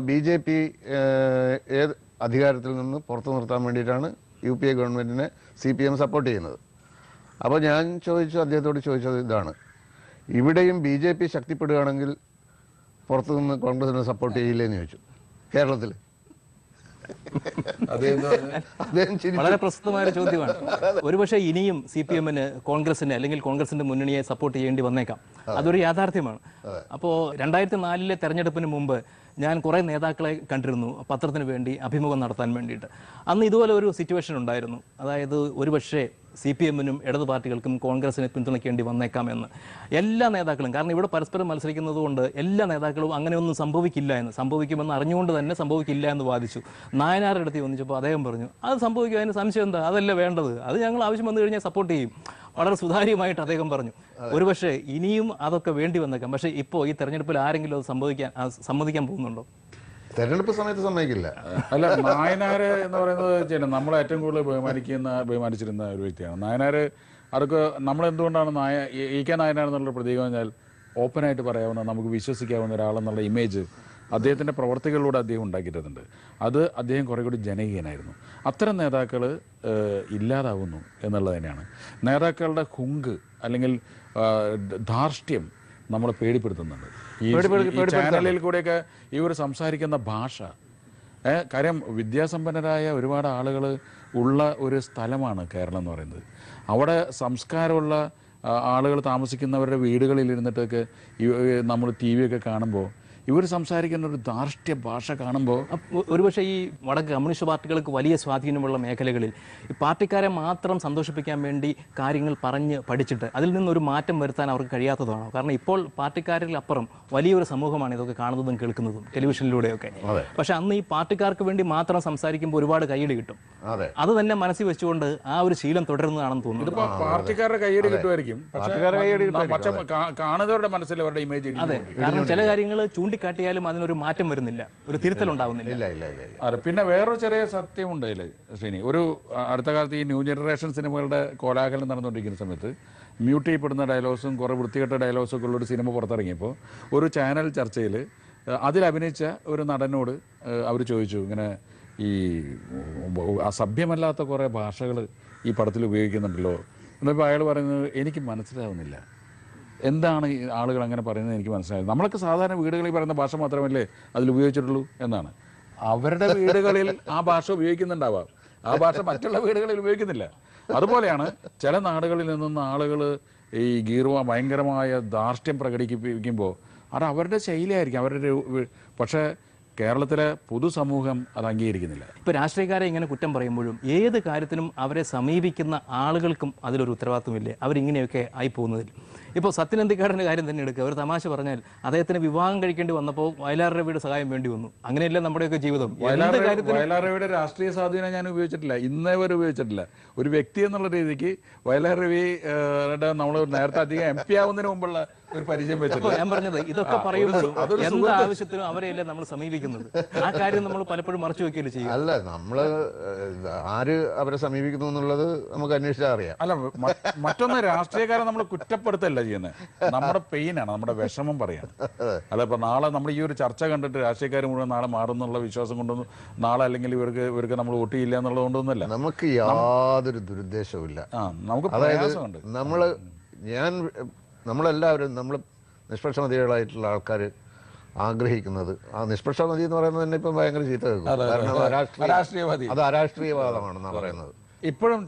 BJP ഏത് അധികാരത്തിൽ നിന്ന് പുറത്തു നിർത്താൻ വേണ്ടിയിട്ടാണ് UPA ഗവൺമെന്റിനെ CPM സപ്പോർട്ട് ചെയ്യുന്നത്. അപ്പോൾ ഞാൻ അദ്ദേഹത്തോട് ചോദിച്ചത് ഇതാണ്: ഇവിടെയും BJP ശക്തിപ്പെടുകയാണെങ്കിൽ പുറത്തുനിന്ന് കോൺഗ്രസിനെ സപ്പോർട്ട് ചെയ്യില്ലേന്ന് ചോദിച്ചു. കേരളത്തിൽ
വളരെ പ്രസക്തമായ ചോദ്യമാണ്. ഒരുപക്ഷെ ഇനിയും CPM-ന് കോൺഗ്രസിനെ അല്ലെങ്കിൽ കോൺഗ്രസിന്റെ മുന്നണിയെ സപ്പോർട്ട് ചെയ്യേണ്ടി വന്നേക്കാം. അതൊരു യാഥാർത്ഥ്യമാണ്. അപ്പോൾ 2004 തെരഞ്ഞെടുപ്പിന് മുമ്പ് ഞാൻ കുറേ നേതാക്കളെ കണ്ടിരുന്നു പത്രത്തിന് വേണ്ടി അഭിമുഖം നടത്താൻ വേണ്ടിയിട്ട്. അന്ന് ഇതുപോലെ ഒരു സിറ്റുവേഷൻ ഉണ്ടായിരുന്നു. അതായത് ഒരുപക്ഷെ CPM-നും ഇടതു പാർട്ടികൾക്കും കോൺഗ്രസിനെ പിന്തുണയ്ക്കേണ്ടി വന്നേക്കാമെന്ന് എല്ലാ നേതാക്കളും. കാരണം ഇവിടെ പരസ്പരം മത്സരിക്കുന്നത് കൊണ്ട് എല്ലാ നേതാക്കളും അങ്ങനെയൊന്നും സംഭവിക്കുമെന്ന് അറിഞ്ഞുകൊണ്ട് തന്നെ സംഭവിക്കില്ല എന്ന് വാദിച്ചു. നായനാരുടെ അടുത്ത് ഒന്നിച്ചപ്പോൾ അദ്ദേഹം പറഞ്ഞു, അത് സംഭവിക്കും, അതിന് സംശയം എന്താ, അതല്ല വേണ്ടത്, അത് ഞങ്ങൾ ആവശ്യം വന്നു കഴിഞ്ഞാൽ സപ്പോർട്ട് ചെയ്യും. വളരെ സുതാര്യമായിട്ട് അദ്ദേഹം പറഞ്ഞു. ഒരുപക്ഷെ ഇനിയും അതൊക്കെ വേണ്ടി വന്നേക്കാം. പക്ഷേ ഇപ്പോൾ ഈ തെരഞ്ഞെടുപ്പിൽ ആരെങ്കിലും അത് സമ്മതിക്കാൻ പോകുന്നുണ്ടോ?
തെരഞ്ഞെടുപ്പ് സമയത്ത് സമ്മതിക്കില്ല.
അല്ല, നായനാര് എന്ന് പറയുന്നത് നമ്മളെ ഏറ്റവും കൂടുതൽ ബഹുമാനിച്ചിരുന്ന ഒരു വ്യക്തിയാണ് നായനാര്. അതൊക്കെ നമ്മളെന്തുകൊണ്ടാണ് EK നായനാർ എന്നുള്ള പ്രതീകം പറഞ്ഞാൽ ഓപ്പണായിട്ട് പറയാവുന്ന, നമുക്ക് വിശ്വസിക്കാവുന്ന ഒരാളെന്നുള്ള ഇമേജ് അദ്ദേഹത്തിൻ്റെ പ്രവർത്തികളിലൂടെ അദ്ദേഹം ഉണ്ടാക്കിയിട്ടുണ്ട്. അത് അദ്ദേഹം കുറേ കൂടി ജനകീയനായിരുന്നു. അത്തരം നേതാക്കൾ ഇല്ലാതാവുന്നു എന്നുള്ളത് തന്നെയാണ്. നേതാക്കളുടെ ഹുങ്ക് അല്ലെങ്കിൽ ധാർഷ്ട്യം നമ്മളെ പേടിപ്പെടുത്തുന്നുണ്ട്. ഈ ചാനലിൽ കൂടെയൊക്കെ ഇവർ സംസാരിക്കുന്ന ഭാഷ, കാര്യം വിദ്യാസമ്പന്നരായ ഒരുപാട് ആളുകൾ ഉള്ള ഒരു സ്ഥലമാണ് കേരളം എന്ന് പറയുന്നത്. അവിടെ സംസ്കാരമുള്ള ആളുകൾ താമസിക്കുന്നവരുടെ വീടുകളിൽ ഇരുന്നിട്ടൊക്കെ നമ്മൾ TV ഒക്കെ കാണുമ്പോൾ ഇവർ സംസാരിക്കുന്ന ഒരു ധാർഷ്ട്യ ഭാഷ കാണുമ്പോൾ
ഒരുപക്ഷെ ഈ വടക്ക് കമ്മ്യൂണിസ്റ്റ് പാർട്ടികൾക്ക് വലിയ സ്വാധീനമുള്ള മേഖലകളിൽ ഈ പാർട്ടിക്കാരെ മാത്രം സന്തോഷിപ്പിക്കാൻ വേണ്ടി കാര്യങ്ങൾ പറഞ്ഞ് പഠിച്ചിട്ട് അതിൽ നിന്നൊരു മാറ്റം വരുത്താൻ അവർക്ക് കഴിയാത്തതാണോ? കാരണം ഇപ്പോൾ പാർട്ടിക്കാരിൽ അപ്പുറം വലിയൊരു സമൂഹമാണ് ഇതൊക്കെ കാണുന്നതും കേൾക്കുന്നതും ടെലിവിഷനിലൂടെയൊക്കെ. പക്ഷെ അന്ന് ഈ പാർട്ടിക്കാർക്ക് വേണ്ടി മാത്രം സംസാരിക്കുമ്പോൾ ഒരുപാട് കയ്യടി കിട്ടും. അത് തന്നെ മനസ്സിൽ വെച്ചുകൊണ്ട് ആ ഒരു ശീലം തുടരുന്നതാണെന്ന് തോന്നുന്നു.
പാർട്ടിക്കാരുടെ കയ്യടി കിട്ടുമായിരിക്കും, കാണുന്നവരുടെ മനസ്സിൽ അവരുടെ ഇമേജ്.
അതെ, കാരണം ചില കാര്യങ്ങൾ ചൂണ്ടിക്കാട്ടിയാലും അതിനൊരു മാറ്റം വരുന്നില്ല, ഒരു തിരുത്തൽ ഉണ്ടാവുന്നില്ല.
അതെ, പിന്നെ വേറൊരു ചെറിയ സത്യമുണ്ട് അതിൽ ശ്രീനി. ഒരു അടുത്ത കാലത്ത് ഈ ന്യൂ ജനറേഷൻ സിനിമകളുടെ കോലാഹലം നടന്നുകൊണ്ടിരിക്കുന്ന സമയത്ത് മ്യൂട്ട് ചെയ്യപ്പെടുന്ന ഡയലോഗ്സും കുറേ വൃത്തികെട്ട ഡയലോഗ്സൊക്കെ ഉള്ളൊരു സിനിമ പുറത്തിറങ്ങിയപ്പോൾ ഒരു ചാനൽ ചർച്ചയിൽ അതിലഭിനയിച്ച ഒരു നടനോട് അവർ ചോദിച്ചു, ഇങ്ങനെ ഈ അസഭ്യമല്ലാത്ത കുറേ ഭാഷകൾ ഈ പടത്തിൽ ഉപയോഗിക്കുന്നുണ്ടല്ലോ എന്നപ്പോൾ അയാൾ പറയുന്നത്, എനിക്ക് മനസ്സിലാവുന്നില്ല, എന്താണ് ഈ ആളുകൾ അങ്ങനെ പറയുന്നത് എനിക്ക് മനസ്സിലായത്. നമ്മളൊക്കെ സാധാരണ വീടുകളിൽ പറയുന്ന ഭാഷ മാത്രമല്ലേ അതിൽ ഉപയോഗിച്ചിട്ടുള്ളൂ എന്നാണ്. അവരുടെ വീടുകളിൽ ആ ഭാഷ ഉപയോഗിക്കുന്നുണ്ടാവാം, ആ ഭാഷ മറ്റുള്ള വീടുകളിൽ ഉപയോഗിക്കുന്നില്ല. അതുപോലെയാണ് ചില നാടുകളിൽ നിന്നും ആളുകൾ ഈ ഭയങ്കരമായ ധാർഷ്ട്യം പ്രകടിപ്പിക്കുമ്പോൾ അത് അവരുടെ ശൈലിയായിരിക്കും, അവരുടെ. പക്ഷേ കേരളത്തിലെ പൊതുസമൂഹം അത് അംഗീകരിക്കുന്നില്ല.
ഇപ്പോൾ രാഷ്ട്രീയക്കാരെ ഇങ്ങനെ കുറ്റം പറയുമ്പോഴും ഏത് കാര്യത്തിനും അവരെ സമീപിക്കുന്ന ആളുകൾക്കും അതിലൊരു ഉത്തരവാദിത്വമില്ലേ അവരിങ്ങനെയൊക്കെ ആയി പോകുന്നതിൽ? ഇപ്പോൾ സത്യനന്ദിക്കാടിൻ്റെ കാര്യം തന്നെ എടുക്കുക. ഒരു തമാശ പറഞ്ഞാൽ അദ്ദേഹത്തിന് വിവാഹം കഴിക്കേണ്ടി വന്നപ്പോൾ വയലാർ രവിയുടെ സഹായം വേണ്ടി വന്നു. അങ്ങനെയല്ല നമ്മുടെയൊക്കെ ജീവിതം.
വയലാർ രവിയുടെ രാഷ്ട്രീയ സ്വാധീനം ഞാൻ ഉപയോഗിച്ചിട്ടില്ല, ഇന്നേ വരെ ഉപയോഗിച്ചിട്ടില്ല. ഒരു വ്യക്തി എന്നുള്ള രീതിക്ക് വയലാർ രവി നമ്മൾ നേരത്തെ അധികം MP ആവുന്നതിന് മുമ്പുള്ള ഒരു പരിചയം വെച്ചിട്ടില്ല.
ഞാൻ പറഞ്ഞത് ഇതൊക്കെ പറയുമ്പോഴും എന്ത് ആവശ്യത്തിനും അവരെയല്ലേ നമ്മൾ സമീപിക്കുന്നത്. ആ കാര്യം നമ്മൾ പലപ്പോഴും മറച്ചു വെക്കുകയല്ലേ ചെയ്യും.
അല്ല, നമ്മൾ ആര് അവരെ സമീപിക്കുന്നു എന്നുള്ളത് നമുക്ക് അന്വേഷിച്ചാൽ അറിയാം.
അല്ല, മറ്റൊന്ന് രാഷ്ട്രീയക്കാരെ നമ്മൾ കുറ്റപ്പെടുത്തല്ല ചെയ്യുന്നത്, നമ്മുടെ പെയിനാണ്, നമ്മുടെ വിഷമം പറയാണ്. അല്ല, ഇപ്പൊ നാളെ നമ്മൾ ഈ ഒരു ചർച്ച കണ്ടിട്ട് രാഷ്ട്രീയക്കാർ മുഴുവൻ നാളെ മാറുന്നുള്ള വിശ്വാസം കൊണ്ടൊന്നും നാളെ അല്ലെങ്കിൽ ഇവർക്ക് നമ്മൾ വോട്ട് ചെയ്യില്ല എന്നുള്ളത് കൊണ്ടൊന്നുമല്ല.
നമുക്ക് യാതൊരു ദുരുദ്ദേശവും ഇല്ല.
നമുക്ക്
അതായത് നമ്മളെല്ലാവരും നമ്മൾ നിഷ്പക്ഷമതികളായിട്ടുള്ള ആൾക്കാർ ആഗ്രഹിക്കുന്നത്, ആ നിഷ്പക്ഷമതി എന്ന് പറയുന്നത് തന്നെ ഇപ്പം ഭയങ്കര ചീത്ത കേൾക്കും. കാരണം അത് അരാഷ്ട്രീയവാദമാണെന്നാണ് പറയുന്നത്.
ഇപ്പോഴും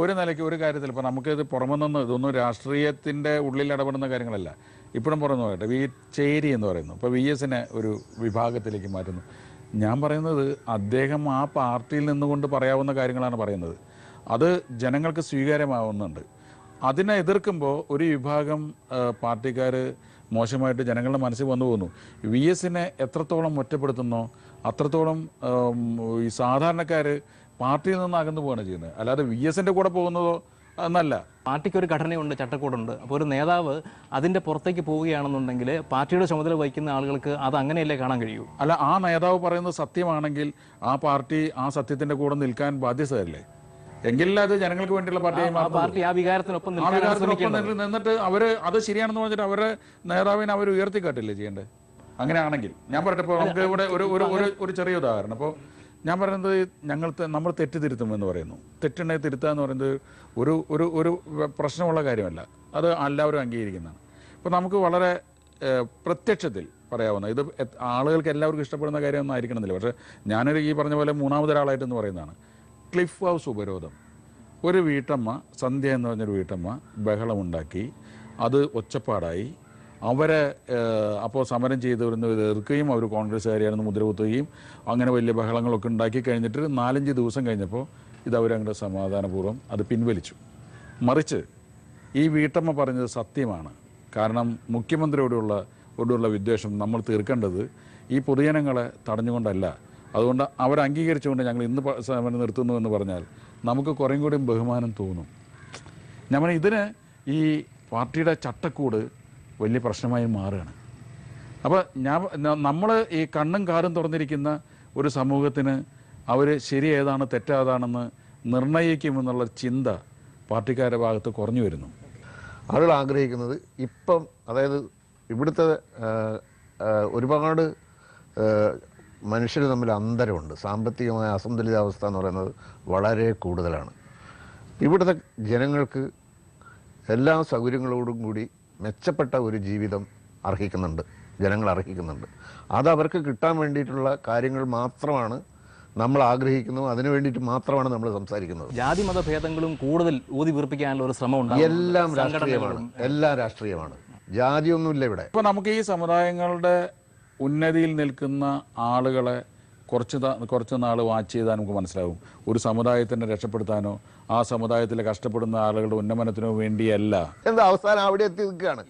ഒരു നിലയ്ക്ക് ഒരു കാര്യത്തിൽ ഇപ്പം നമുക്കിത് പുറമെ നിന്ന് ഇതൊന്നും രാഷ്ട്രീയത്തിൻ്റെ ഉള്ളിൽ ഇടപെടുന്ന കാര്യങ്ങളല്ല. ഇപ്പോഴും പുറമെ നോക്കട്ടെ, ഈ ചേരി എന്ന് പറയുന്നു, ഇപ്പോൾ VS ഒരു വിഭാഗത്തിലേക്ക് മാറ്റുന്നു. ഞാൻ പറയുന്നത് അദ്ദേഹം ആ പാർട്ടിയിൽ നിന്നുകൊണ്ട് പറയാവുന്ന കാര്യങ്ങളാണ് പറയുന്നത്. അത് ജനങ്ങൾക്ക് സ്വീകാര്യമാവുന്നുണ്ട്. അതിനെ എതിർക്കുമ്പോൾ ഒരു വിഭാഗം പാർട്ടിക്കാർ മോശമായിട്ട് ജനങ്ങളുടെ മനസ്സിൽ വന്നു പോകുന്നു. VS എത്രത്തോളം ഒറ്റപ്പെടുത്തുന്നോ അത്രത്തോളം ഈ സാധാരണക്കാർ പാർട്ടിയിൽ നിന്ന് അകന്നു പോവുകയാണ് ചെയ്യുന്നത്. അല്ലാതെ VS കൂടെ പോകുന്നതോ എന്നല്ല.
പാർട്ടിക്ക് ഒരു ഘടനയുണ്ട്, ചട്ടക്കൂടുണ്ട്. അപ്പോൾ ഒരു നേതാവ് അതിൻ്റെ പുറത്തേക്ക് പോവുകയാണെന്നുണ്ടെങ്കിൽ പാർട്ടിയുടെ ചുമതല വഹിക്കുന്ന ആളുകൾക്ക് അത് അങ്ങനെയല്ലേ കാണാൻ കഴിയൂ.
അല്ല, ആ നേതാവ് പറയുന്നത് സത്യമാണെങ്കിൽ ആ പാർട്ടി ആ സത്യത്തിൻ്റെ കൂടെ നിൽക്കാൻ ബാധ്യതയല്ലേ? എങ്കിലും അത് ജനങ്ങൾക്ക് വേണ്ടിയുള്ള
പാർട്ടി ആ വികാരത്തിനൊപ്പം
നിന്നിട്ട് അവര് അത് ശരിയാണെന്ന് പറഞ്ഞിട്ട് അവരുടെ നേതാവിനെ അവർ ഉയർത്തിക്കാട്ടില്ലേ ചെയ്യേണ്ടത്? അങ്ങനെയാണെങ്കിൽ ഞാൻ പറയട്ടെ, ഇപ്പോൾ നമുക്ക് ഇവിടെ ഒരു ചെറിയ ഉദാഹരണം. അപ്പോൾ ഞാൻ പറയുന്നത് നമ്മൾ തെറ്റ് തിരുത്തുമെന്ന് പറയുന്നു. തെറ്റുണ്ടെങ്കിൽ തിരുത്തുക എന്ന് പറയുന്നത് ഒരു പ്രശ്നമുള്ള കാര്യമല്ല, അത് എല്ലാവരും അംഗീകരിക്കുന്നതാണ്. ഇപ്പോൾ നമുക്ക് വളരെ പ്രത്യക്ഷത്തിൽ പറയാവുന്ന, ഇത് ആളുകൾക്ക് എല്ലാവർക്കും ഇഷ്ടപ്പെടുന്ന കാര്യമൊന്നും ആയിരിക്കണമെന്നില്ല, പക്ഷേ ഞാനൊരു ഈ പറഞ്ഞ പോലെ മൂന്നാമതൊരാളായിട്ടെന്ന് പറയുന്നതാണ്. ക്ലിഫ് ഹൗസ് ഉപരോധം. ഒരു വീട്ടമ്മ, സന്ധ്യ എന്ന് പറഞ്ഞൊരു വീട്ടമ്മ ബഹളമുണ്ടാക്കി, അത് ഒച്ചപ്പാടായി. അവരെ അപ്പോൾ സമരം ചെയ്തവരെന്ന് എതിർക്കുകയും അവർ കോൺഗ്രസ്സുകാരിയാണെന്ന് മുദ്രകുത്തുകയും അങ്ങനെ വലിയ ബഹളങ്ങളൊക്കെ ഉണ്ടാക്കി കഴിഞ്ഞിട്ട് 4-5 ദിവസം കഴിഞ്ഞപ്പോൾ ഇതവരങ്ങോട്ട് സമാധാനപൂർവ്വം അത് പിൻവലിച്ചു. മറിച്ച് ഈ വീട്ടമ്മ പറഞ്ഞത് സത്യമാണ്. കാരണം മുഖ്യമന്ത്രിയോടുള്ള വിദ്വേഷം നമ്മൾ തീർക്കേണ്ടത് ഈ പൊതുജനങ്ങളെ തടഞ്ഞുകൊണ്ടല്ല, അതുകൊണ്ട് അവർ അംഗീകരിച്ചുകൊണ്ട് ഞങ്ങൾ ഇന്ന് സമരം നിർത്തുന്നു എന്ന് പറഞ്ഞാൽ നമുക്ക് കുറേയും കൂടി ബഹുമാനം തോന്നും. ഞാൻ ഇതിന് ഈ പാർട്ടിയുടെ ചട്ടക്കൂട് വലിയ പ്രശ്നമായി മാറുകയാണ്. അപ്പോൾ നമ്മൾ ഈ കണ്ണും കാതും തുറന്നിരിക്കുന്ന ഒരു സമൂഹത്തിന് അവർ ശരി ഏതാണ് തെറ്റേതാണെന്ന് നിർണ്ണയിക്കുമെന്നുള്ള ചിന്ത പാർട്ടിക്കാരുടെ ഭാഗത്ത് കുറഞ്ഞു വരുന്നു.
ആളുകൾ ആഗ്രഹിക്കുന്നത് ഇപ്പം, അതായത് ഇവിടുത്തെ ഒരുപാട് മനുഷ്യർ തമ്മിൽ അന്തരമുണ്ട്. സാമ്പത്തികമായ അസന്തുലിതാവസ്ഥ എന്ന് പറയുന്നത് വളരെ കൂടുതലാണ്. ഇവിടുത്തെ ജനങ്ങൾക്ക് എല്ലാ സൗകര്യങ്ങളോടും കൂടി മെച്ചപ്പെട്ട ഒരു ജീവിതം ജനങ്ങൾ അർഹിക്കുന്നുണ്ട്. അത് അവർക്ക് കിട്ടാൻ വേണ്ടിയിട്ടുള്ള കാര്യങ്ങൾ മാത്രമാണ് നമ്മൾ ആഗ്രഹിക്കുന്നത്. അതിനു വേണ്ടിയിട്ട് മാത്രമാണ് നമ്മൾ സംസാരിക്കുന്നത്.
ജാതി മത ഭേദങ്ങളും കൂടുതൽ ഊതി വീർപ്പിക്കാനുള്ള ഒരു ശ്രമം ഉണ്ട്.
എല്ലാം രാഷ്ട്രീയമാണ്. ജാതിയൊന്നുമില്ല ഇവിടെ.
ഇപ്പോൾ നമുക്ക് ഈ സമുദായങ്ങളുടെ ഉന്നതിയിൽ നിൽക്കുന്ന ആളുകളെ കുറച്ച് നാൾ വാച്ച് ചെയ്താൽ നമുക്ക് മനസ്സിലാവും, ഒരു സമുദായത്തിനെ രക്ഷപ്പെടുത്താനോ ആ സമുദായത്തിലെ കഷ്ടപ്പെടുന്ന ആളുകളുടെ ഉന്നമനത്തിനോ വേണ്ടിയല്ല.
എന്താ അവസാനം അവിടെ എത്തി നിൽക്കുകയാണ്.